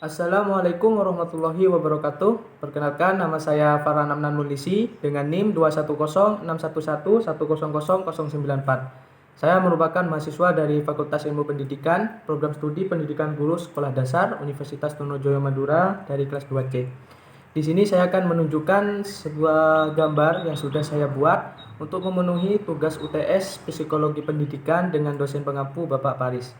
Assalamualaikum warahmatullahi wabarakatuh. Perkenalkan, nama saya Farhan Amnan Mulisi dengan NIM 2106111000094. Saya merupakan mahasiswa dari Fakultas Ilmu Pendidikan, Program Studi Pendidikan Guru Sekolah Dasar Universitas Trunojoyo Madura dari kelas 2C. Di sini saya akan menunjukkan sebuah gambar yang sudah saya buat untuk memenuhi tugas UTS Psikologi Pendidikan dengan dosen pengampu Bapak Paris.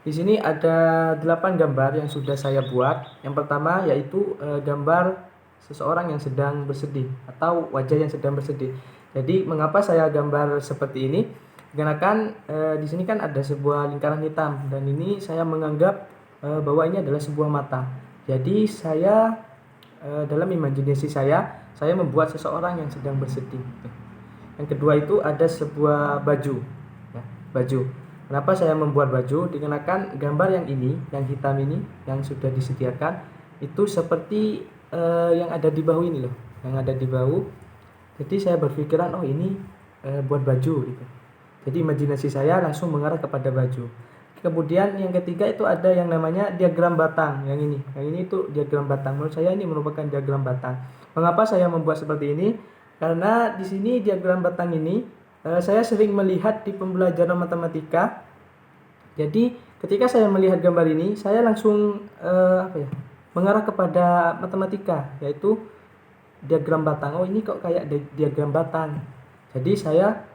Di sini ada 8 gambar yang sudah saya buat. Yang pertama yaitu gambar seseorang yang sedang bersedih atau wajah yang sedang bersedih. Jadi mengapa saya gambar seperti ini? Dikarenakan di sini kan ada sebuah lingkaran hitam dan ini saya menganggap bahwa ini adalah sebuah mata. Jadi saya dalam imajinasi saya membuat seseorang yang sedang bersedih. Yang kedua itu ada sebuah baju, ya, baju. Kenapa saya membuat baju? Dikenakan gambar yang ini, yang hitam ini, yang sudah disediakan, itu seperti yang ada di bahu ini loh, yang ada di bahu. Jadi saya berpikiran, oh ini buat baju gitu. Jadi imajinasi saya langsung mengarah kepada baju. Kemudian yang ketiga itu ada yang namanya diagram batang, yang ini. Yang ini itu diagram batang. Menurut saya ini merupakan diagram batang. Mengapa saya membuat seperti ini? Karena di sini diagram batang ini saya sering melihat di pembelajaran matematika. Jadi ketika saya melihat gambar ini, saya langsung mengarah kepada matematika, yaitu diagram batang. Oh ini kok kayak diagram batang. Jadi saya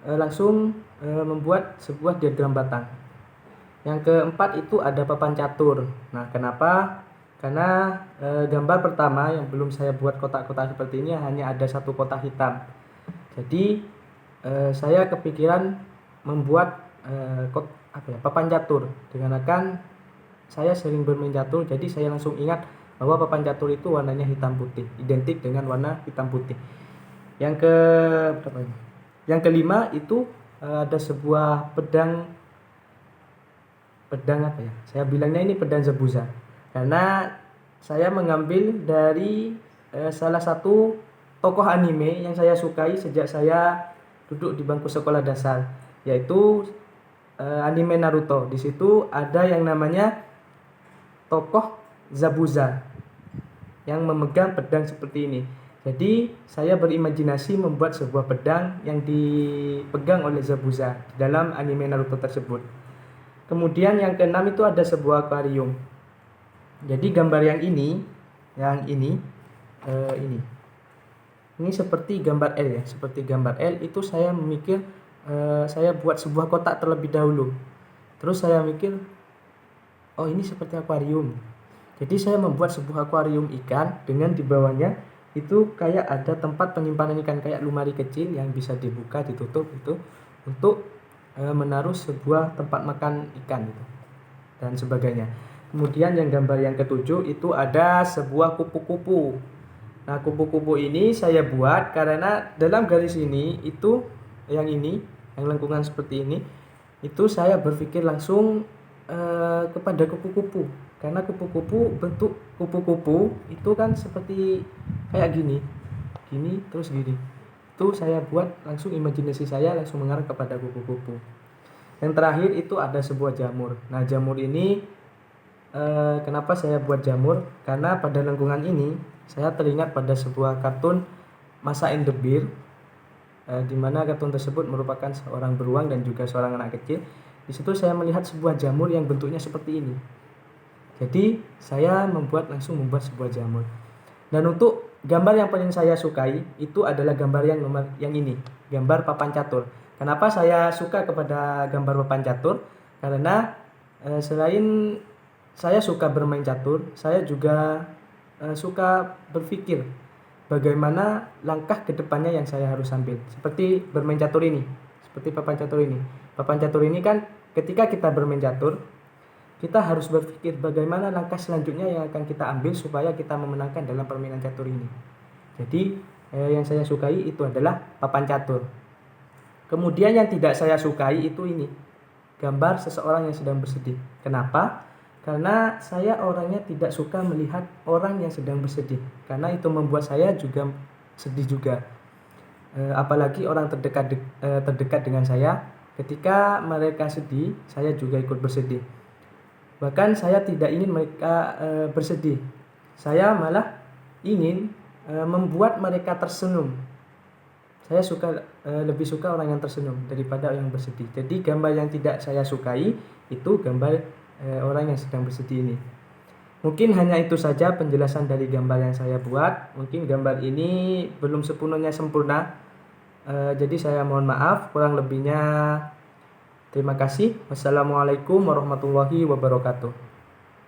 langsung membuat sebuah diagram batang. Yang keempat itu ada papan catur. Nah, kenapa? Karena gambar pertama yang belum saya buat kotak-kotak seperti ini hanya ada satu kotak hitam. Jadi saya kepikiran membuat papan catur. Dikarenakan saya sering bermain catur, jadi saya langsung ingat bahwa papan catur itu warnanya hitam putih, identik dengan warna hitam putih. Yang kelima itu ada sebuah pedang saya bilangnya ini pedang Zabuza. Karena saya mengambil dari salah satu tokoh anime yang saya sukai sejak saya duduk di bangku sekolah dasar, yaitu anime Naruto. Di situ ada yang namanya tokoh Zabuza yang memegang pedang seperti ini. Jadi saya berimajinasi membuat sebuah pedang yang dipegang oleh Zabuza di dalam anime Naruto tersebut. Kemudian yang keenam itu ada sebuah akuarium. Jadi gambar yang ini seperti gambar L ya, seperti gambar L. Itu saya memikir saya buat sebuah kotak terlebih dahulu. Terus saya mikir, oh ini seperti akuarium. Jadi saya membuat sebuah akuarium ikan dengan di bawahnya itu kayak ada tempat penyimpanan ikan, kayak lemari kecil yang bisa dibuka, ditutup itu untuk menaruh sebuah tempat makan ikan gitu, dan sebagainya. Kemudian yang gambar yang ketujuh itu ada sebuah kupu-kupu. Nah, kupu-kupu ini saya buat karena dalam garis ini itu yang lengkungan seperti ini, itu saya berpikir langsung kepada kupu-kupu. Karena bentuk kupu-kupu itu kan seperti kayak gini terus gini. Itu saya buat langsung, imajinasi saya langsung mengarah kepada kupu-kupu. Yang terakhir itu ada sebuah jamur. Nah, jamur ini kenapa saya buat jamur? Karena pada lengkungan ini saya teringat pada sebuah kartun Masa and the Bear, di mana kartun tersebut merupakan seorang beruang dan juga seorang anak kecil. Di situ saya melihat sebuah jamur yang bentuknya seperti ini. Jadi saya langsung membuat sebuah jamur. Dan untuk gambar yang paling saya sukai itu adalah gambar yang ini, gambar papan catur. Kenapa saya suka kepada gambar papan catur? Karena selain saya suka bermain catur, saya juga suka berpikir bagaimana langkah kedepannya yang saya harus ambil. Seperti bermain catur ini, seperti papan catur ini. Papan catur ini kan ketika kita bermain catur, kita harus berpikir bagaimana langkah selanjutnya yang akan kita ambil supaya kita memenangkan dalam permainan catur ini. Jadi yang saya sukai itu adalah papan catur. Kemudian yang tidak saya sukai itu ini, gambar seseorang yang sedang bersedih. Kenapa? Karena saya orangnya tidak suka melihat orang yang sedang bersedih. Karena itu membuat saya juga sedih juga. Apalagi orang terdekat dengan saya, ketika mereka sedih, saya juga ikut bersedih. Bahkan saya tidak ingin mereka bersedih. Saya malah ingin membuat mereka tersenyum. Saya lebih suka orang yang tersenyum daripada yang bersedih. Jadi gambar yang tidak saya sukai itu gambar orang yang sedang bersedih ini. Mungkin hanya itu saja penjelasan dari gambar yang saya buat. Mungkin gambar ini belum sepenuhnya sempurna. Jadi saya mohon maaf, kurang lebihnya terima kasih. Wassalamualaikum warahmatullahi wabarakatuh.